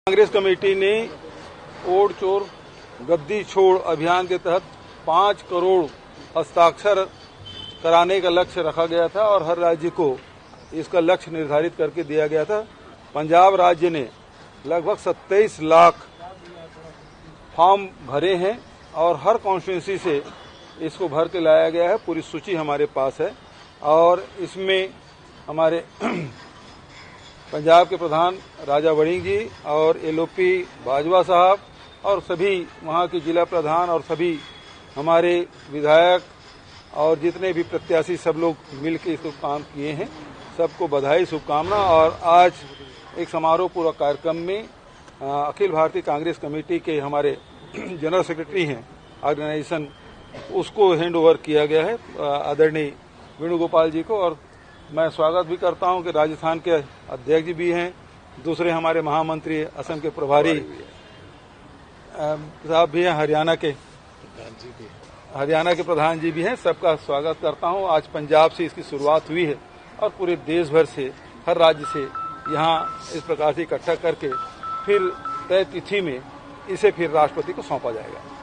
Congress committee ने odd चोर गद्दी छोड़ अभियान के तहत 5 करोड़ हस्ताक्षर कराने का लक्ष्य रखा गया था और हर राज्य को इसका लक्ष्य निर्धारित करके दिया गया था। पंजाब राज्य ने लगभग 27 लाख फॉर्म भरे हैं और हर कॉन्स्टिट्यूंसी से इसको भर के लाया गया है। पूरी सूची हमारे पास है और इसमें हमारे पंजाब के प्रधान राजा वड़िंग जी और एलओपी बाजवा साहब और सभी वहां के जिला प्रधान और सभी हमारे विधायक और जितने भी प्रत्याशी सब लोग मिलकर इसको काम किए हैं। सबको बधाई, शुभकामना। और आज एक समारोह पूर्वक कार्यक्रम में अखिल भारतीय कांग्रेस कमेटी के हमारे जनरल सेक्रेटरी हैं ऑर्गेनाइजेशन, उसको हैंड ओवर किया गया है आदरणीय वेणुगोपाल जी को। और मैं स्वागत भी करता हूं कि राजस्थान के अध्यक्ष जी भी हैं, दूसरे हमारे महामंत्री असम के प्रभारी साहब भी हैं, हरियाणा के प्रधान जी भी हैं। सबका स्वागत करता हूं। आज पंजाब से इसकी शुरुआत हुई है और पूरे देश भर से, हर राज्य से यहां इस प्रकार से इकट्ठा करके फिर तय तिथि में इसे फिर राष्ट्रपति को सौंपा जाएगा।